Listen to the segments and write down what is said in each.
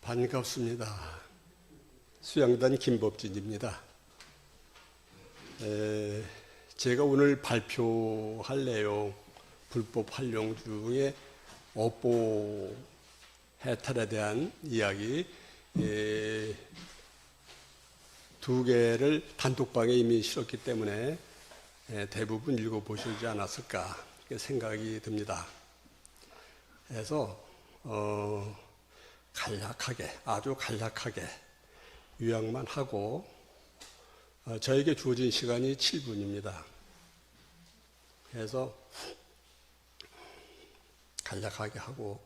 반갑습니다. 수양단 김법진입니다. 제가 오늘 발표할 내용, 불법 활용 중에 업보 해탈에 대한 이야기 두 개를 단톡방에 이미 실었기 때문에 대부분 읽어보시지 않았을까 생각이 듭니다. 그래서 간략하게, 아주 간략하게 요약만 하고 저에게 주어진 시간이 7분입니다. 그래서 간략하게 하고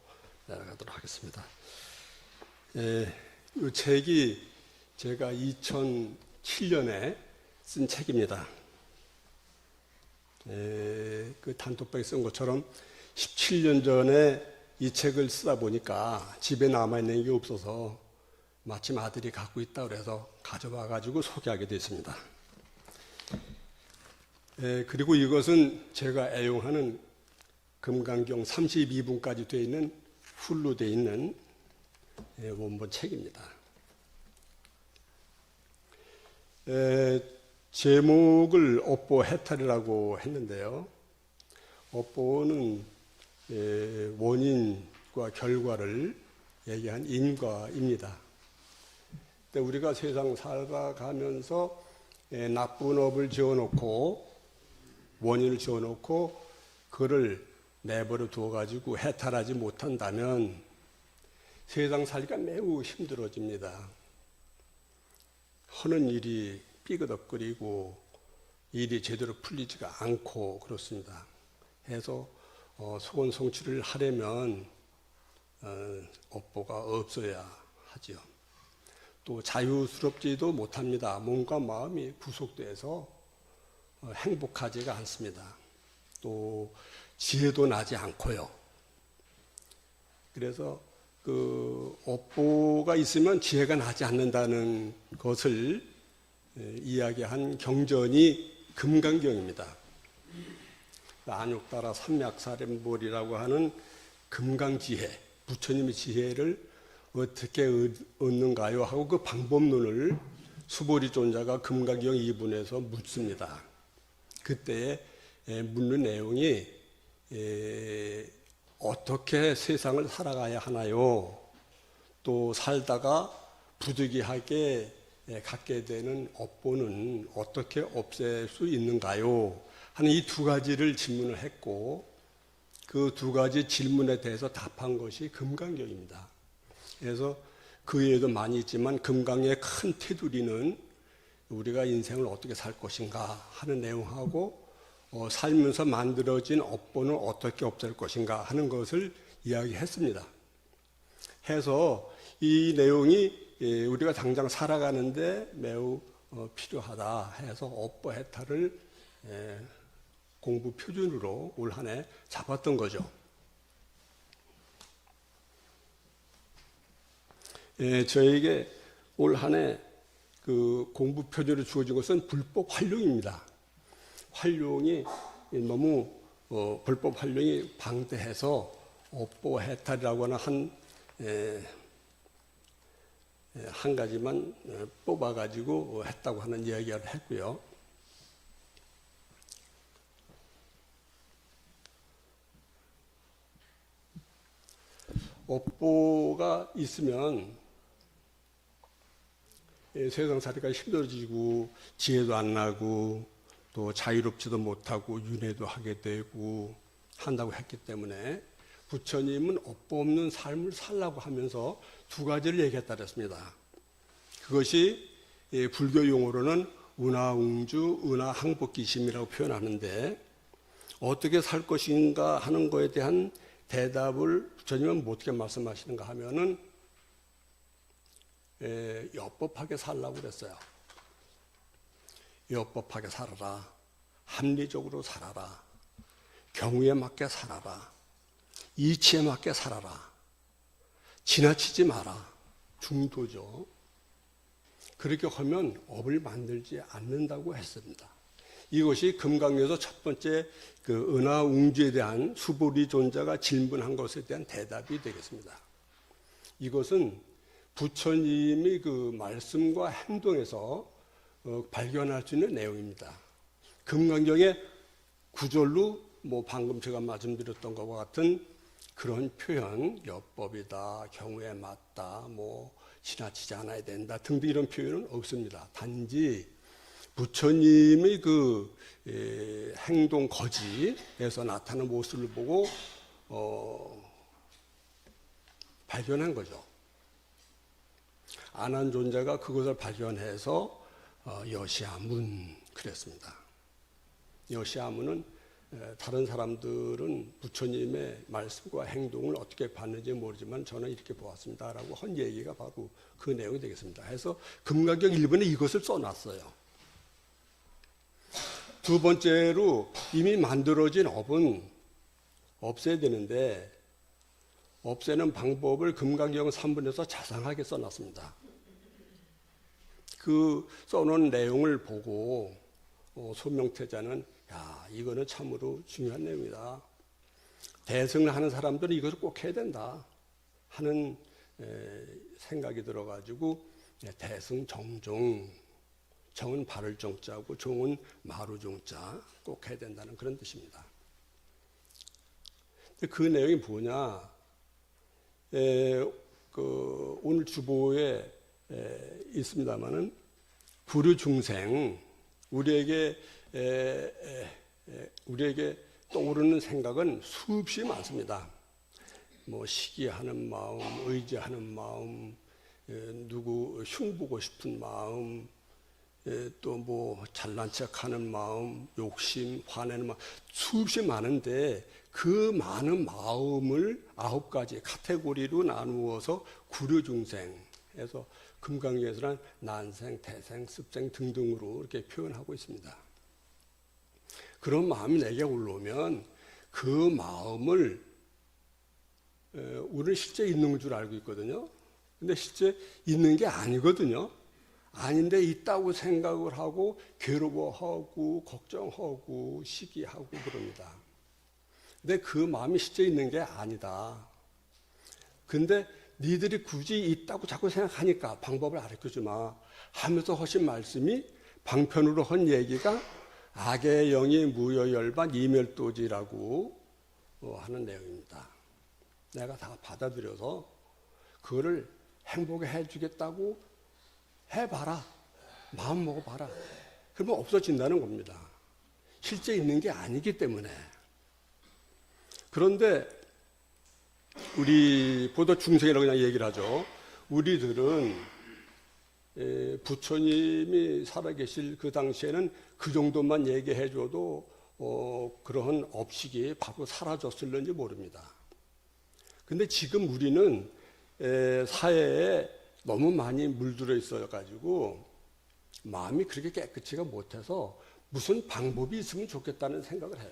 나아가도록 하겠습니다. 이 책이 제가 2007년에 쓴 책입니다. 그 단톡방에 쓴 것처럼 17년 전에 이 책을 쓰다 보니까 집에 남아있는 게 없어서 마침 아들이 갖고 있다고 그래서 가져와가지고 소개하게 됐습니다. 그리고 이것은 제가 애용하는 금강경 32분까지 되어 있는 풀로 되어 있는 원본 책입니다. 제목을 업보 해탈이라고 했는데요. 업보는 원인과 결과를 얘기한 인과입니다. 우리가 세상 살아가면서 나쁜 업을 지어놓고 원인을 지어놓고 그를 내버려 두어가지고 해탈하지 못한다면 세상 살기가 매우 힘들어집니다. 하는 일이 삐그덕거리고 일이 제대로 풀리지가 않고 그렇습니다. 해서 소원 성취를 하려면 업보가 없어야 하지요. 또 자유스럽지도 못합니다. 몸과 마음이 구속돼서 행복하지가 않습니다. 또 지혜도 나지 않고요. 그래서 그 업보가 있으면 지혜가 나지 않는다는 것을 이야기한 경전이 금강경입니다. 안욕따라 삼맥사рем볼이라고 하는 금강지혜, 부처님의 지혜를 어떻게 얻는가요? 하고 그 방법론을 수보리존자가 금강경 2분에서 묻습니다. 그때 묻는 내용이 어떻게 세상을 살아가야 하나요? 또 살다가 부득이하게 갖게 되는 업보는 어떻게 없앨 수 있는가요? 하는 이 두 가지를 질문을 했고 그 두 가지 질문에 대해서 답한 것이 금강경입니다. 그래서 그 외에도 많이 있지만 금강의 큰 테두리는 우리가 인생을 어떻게 살 것인가 하는 내용하고 살면서 만들어진 업보는 어떻게 없앨 것인가 하는 것을 이야기했습니다. 해서 이 내용이 우리가 당장 살아가는데 매우 필요하다 해서 업보 해탈을 공부 표준으로 올 한 해 잡았던 거죠. 저에게 올 한 해 그 공부 표준으로 주어진 것은 불법 활용입니다. 활용이 너무 불법 활용이 방대해서 업보 해탈이라고 하는 한 가지만 뽑아가지고 했다고 하는 이야기를 했고요. 업보가 있으면 세상 살이가 힘들어지고 지혜도 안 나고 또 자유롭지도 못하고 윤회도 하게 되고 한다고 했기 때문에 부처님은 업보 없는 삶을 살라고 하면서 두 가지를 얘기했다 그랬습니다. 그것이 불교 용어로는 은하웅주, 은하항복기심이라고 표현하는데 어떻게 살 것인가 하는 것에 대한 대답을 부처님은 어떻게 말씀하시는가 하면은 엽법하게 살라고 그랬어요. 엽법하게 살아라. 합리적으로 살아라. 경우에 맞게 살아라. 이치에 맞게 살아라. 지나치지 마라. 중도죠. 그렇게 하면 업을 만들지 않는다고 했습니다. 이것이 금강에서 첫 번째 그 은하웅주에 대한 수보리존자가 질문한 것에 대한 대답이 되겠습니다. 이것은 부처님이 그 말씀과 행동에서 발견할 수 있는 내용입니다. 금강경의 구절로 뭐 방금 제가 말씀드렸던 것과 같은 그런 표현, 여법이다, 경우에 맞다, 뭐 지나치지 않아야 된다 등등 이런 표현은 없습니다. 단지 부처님의 그 행동 거지에서 나타나는 모습을 보고 발견한 거죠. 안한 존재가 그것을 발견해서 여시아문 그랬습니다. 여시아문은 다른 사람들은 부처님의 말씀과 행동을 어떻게 봤는지 모르지만 저는 이렇게 보았습니다라고 한 얘기가 바로 그 내용이 되겠습니다. 해서 금강경 1번에 이것을 써놨어요. 두 번째로 이미 만들어진 업은 없애야 되는데 없애는 방법을 금강경 3번에서 자상하게 써놨습니다. 그 써놓은 내용을 보고 소명태자는 야, 이거는 참으로 중요한 내용이다. 대승을 하는 사람들은 이것을 꼭 해야 된다 하는 생각이 들어가지고 대승 정종, 정은 바를 정자고 종은 마루 종자 꼭 해야 된다는 그런 뜻입니다. 그 내용이 뭐냐? 오늘 주보에 있습니다마는 부류 중생 우리에게 떠오르는 생각은 수없이 많습니다. 뭐 시기하는 마음, 의지하는 마음, 누구 흉보고 싶은 마음, 또 뭐 잘난 척하는 마음, 욕심, 화내는 마음 수없이 많은데 그 많은 마음을 9가지 카테고리로 나누어서 구류 중생에서 금강경에서는 난생, 태생, 습생 등등으로 이렇게 표현하고 있습니다. 그런 마음이 내게 올라오면 그 마음을 우리는 실제 있는 줄 알고 있거든요. 근데 실제 있는 게 아니거든요. 아닌데 있다고 생각을 하고 괴로워하고 걱정하고 시기하고 그럽니다. 근데 그 마음이 실제 있는 게 아니다. 근데 니들이 굳이 있다고 자꾸 생각하니까 방법을 가르쳐주마 하면서 하신 말씀이 방편으로 한 얘기가 악의 영이 무여열반 이멸도지라고 하는 내용입니다. 내가 다 받아들여서 그거를 행복에 해주겠다고 해봐라. 마음 먹어봐라. 그러면 없어진다는 겁니다. 실제 있는 게 아니기 때문에. 그런데 우리 보다 중생이라고 그냥 얘기를 하죠. 우리들은 부처님이 살아계실 그 당시에는 그 정도만 얘기해줘도 그러한 업식이 바로 사라졌을는지 모릅니다. 근데 지금 우리는 사회에 너무 많이 물들어 있어가지고 마음이 그렇게 깨끗이가 못해서 무슨 방법이 있으면 좋겠다는 생각을 해요.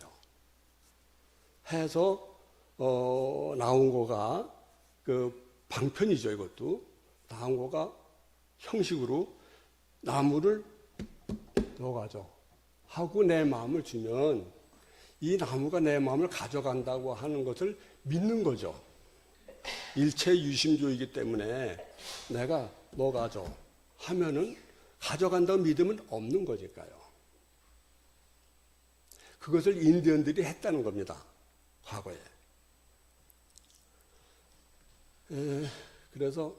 해서 나온 거가 그 방편이죠. 이것도 나온 거가 형식으로 나무를 넣어가죠. 하고 내 마음을 주면 이 나무가 내 마음을 가져간다고 하는 것을 믿는 거죠. 일체 유심조이기 때문에 내가 넣어가죠 하면은 가져간다고 믿으면 없는 거니까요. 그것을 인디언들이 했다는 겁니다. 과거에. 그래서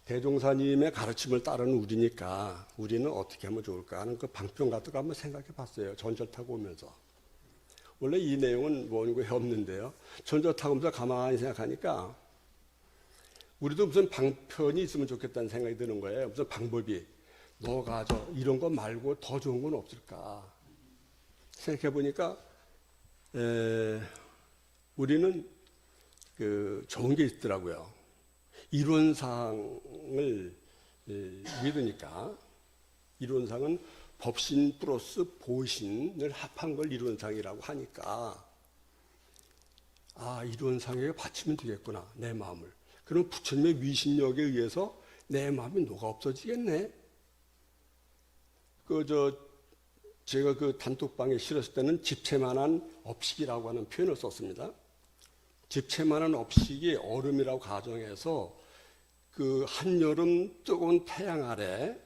대종사님의 가르침을 따르는 우리니까 우리는 어떻게 하면 좋을까 하는 그 방편 같은 거 한번 생각해 봤어요. 전철 타고 오면서. 원래 이 내용은 원고에 없는데요. 전철 타고 오면서 가만히 생각하니까 우리도 무슨 방편이 있으면 좋겠다는 생각이 드는 거예요. 무슨 방법이. 너가 이런 거 말고 더 좋은 건 없을까. 생각해 보니까 우리는 그 좋은 게 있더라고요. 이론상을 믿으니까 이론상은 법신 플러스 보신을 합한 걸 이론상이라고 하니까 아 이론상에 바치면 되겠구나 내 마음을. 그럼 부처님의 위신력에 의해서 내 마음이 녹아 없어지겠네. 제가 그 단톡방에 실었을 때는 집채만한 업식이라고 하는 표현을 썼습니다. 집채만한 업식이 얼음이라고 가정해서 그 한여름 뜨거운 태양 아래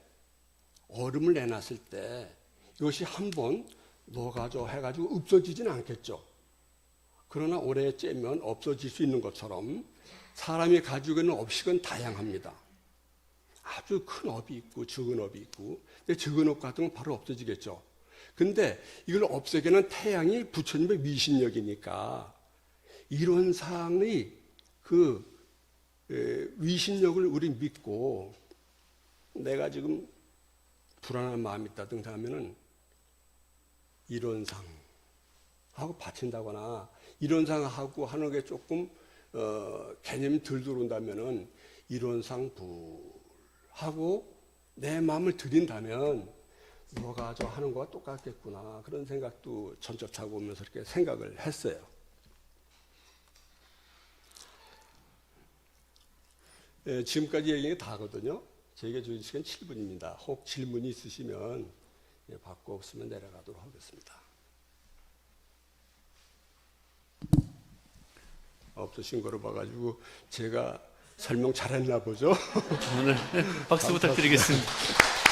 얼음을 내놨을 때 이것이 한번 녹아져 해가지고 없어지진 않겠죠. 그러나 오래 쬐면 없어질 수 있는 것처럼 사람이 가지고 있는 업식은 다양합니다. 아주 큰 업이 있고 적은 업이 있고, 근데 적은 업 같은 건 바로 없어지겠죠. 근데 이걸 없애기는 태양이 부처님의 위신력이니까 이론상의 그 위신력을 우리 믿고 내가 지금 불안한 마음이 있다든가 하면은 이론상 하고 바친다거나 이론상 하고 하는 게 조금 개념이 덜 들어온다면은 이론상 하고 내 마음을 들인다면 뭐가 저 하는 거와 똑같겠구나 그런 생각도 전적차고 오면서 이렇게 생각을 했어요. 지금까지 얘기가 다거든요. 저에게 주신 시간 7분입니다. 혹 질문이 있으시면 받고 없으면 내려가도록 하겠습니다. 없으신 거로 봐가지고 제가 설명 잘했나 보죠? 오늘 박수 부탁드리겠습니다.